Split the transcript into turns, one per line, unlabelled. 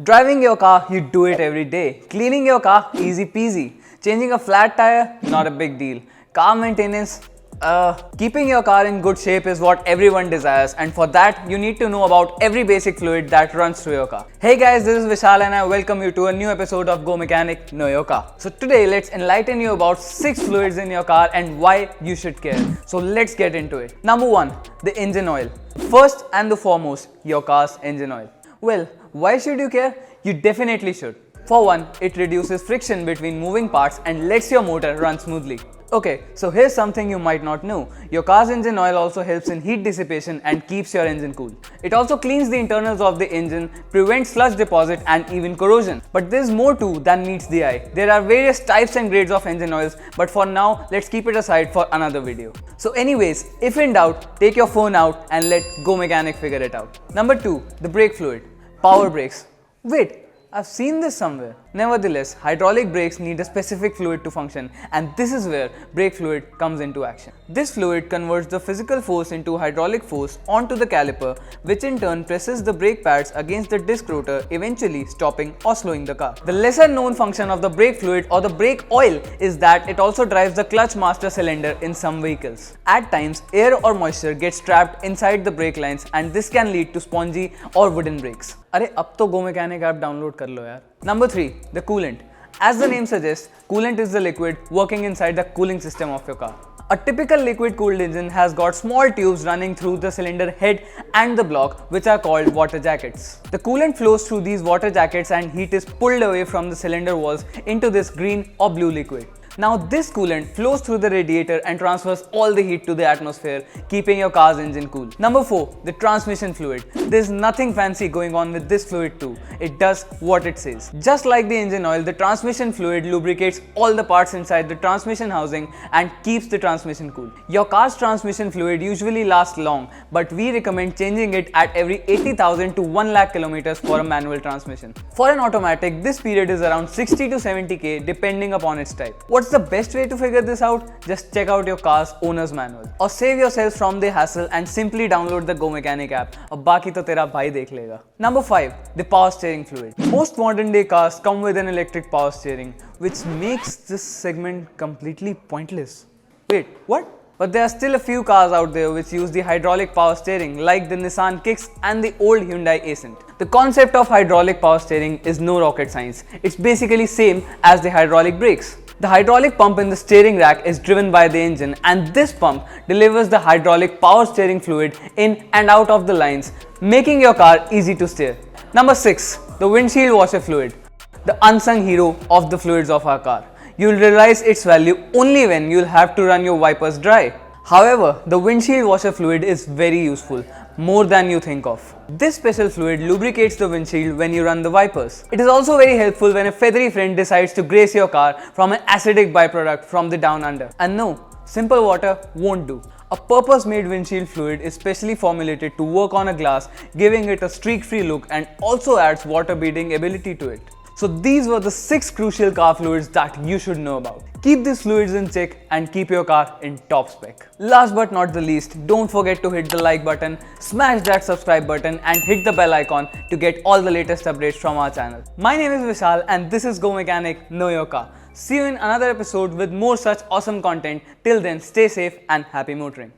Driving your car, you do it every day. Cleaning your car, easy peasy. Changing a flat tire, not a big deal. Car maintenance, keeping your car in good shape is what everyone desires, and for that, you need to know about every basic fluid that runs through your car. Hey guys, this is Vishal and I welcome you to a new episode of Go Mechanic Know Your Car. So today, let's enlighten you about 6 fluids in your car and why you should care. So let's get into it. Number 1, the engine oil. First and the foremost, your car's engine oil. Well, why should you care? You definitely should. For one, it reduces friction between moving parts and lets your motor run smoothly. Okay, so here's something you might not know. Your car's engine oil also helps in heat dissipation and keeps your engine cool. It also cleans the internals of the engine, prevents sludge deposit and even corrosion. But there's more too than meets the eye. There are various types and grades of engine oils, but for now, let's keep it aside for another video. So anyways, if in doubt, take your phone out and let Go Mechanic figure it out. Number 2, the brake fluid. Power brakes. Wait, I've seen this somewhere. Nevertheless, hydraulic brakes need a specific fluid to function, and this is where brake fluid comes into action. This fluid converts the physical force into hydraulic force onto the caliper, which in turn presses the brake pads against the disc rotor, eventually stopping or slowing the car. The lesser known function of the brake fluid or the brake oil is that it also drives the clutch master cylinder in some vehicles. At times, air or moisture gets trapped inside the brake lines, and this can lead to spongy or wooden brakes. अरे अब तो Go Mechanic app download कर लो यार. Number 3, the coolant. As the name suggests, coolant is the liquid working inside the cooling system of your car. A typical liquid-cooled engine has got small tubes running through the cylinder head and the block, which are called water jackets. The coolant flows through these water jackets and heat is pulled away from the cylinder walls into this green or blue liquid. Now this coolant flows through the radiator and transfers all the heat to the atmosphere, keeping your car's engine cool. Number 4, the transmission fluid. There's nothing fancy going on with this fluid too. It does what it says. Just like the engine oil, the transmission fluid lubricates all the parts inside the transmission housing and keeps the transmission cool. Your car's transmission fluid usually lasts long, but we recommend changing it at every 80,000 to 1 lakh kilometers for a manual transmission. For an automatic, this period is around 60 to 70k depending upon its type. What's the best way to figure this out? Just check out your car's owner's manual. Or save yourself from the hassle and simply download the Go Mechanic app. अब बाकी तो तेरा भाई देख लेगा. Number 5, the power steering fluid. Most modern day cars come with an electric power steering, which makes this segment completely pointless. Wait, what? But there are still a few cars out there which use the hydraulic power steering, like the Nissan Kicks and the old Hyundai Accent. The concept of hydraulic power steering is no rocket science. It's basically same as the hydraulic brakes. The hydraulic pump in the steering rack is driven by the engine, and this pump delivers the hydraulic power steering fluid in and out of the lines, making your car easy to steer. Number 6, the windshield washer fluid. The unsung hero of the fluids of our car. You'll realize its value only when you'll have to run your wipers dry. However, the windshield washer fluid is very useful, more than you think of. This special fluid lubricates the windshield when you run the wipers. It is also very helpful when a feathery friend decides to grace your car from an acidic byproduct from the down under. And no, simple water won't do. A purpose-made windshield fluid is specially formulated to work on a glass, giving it a streak-free look and also adds water-beading ability to it. So these were the 6 crucial car fluids that you should know about. Keep these fluids in check and keep your car in top spec. Last but not the least, don't forget to hit the like button, smash that subscribe button and hit the bell icon to get all the latest updates from our channel. My name is Vishal and this is Go Mechanic Know Your Car. See you in another episode with more such awesome content. Till then, stay safe and happy motoring.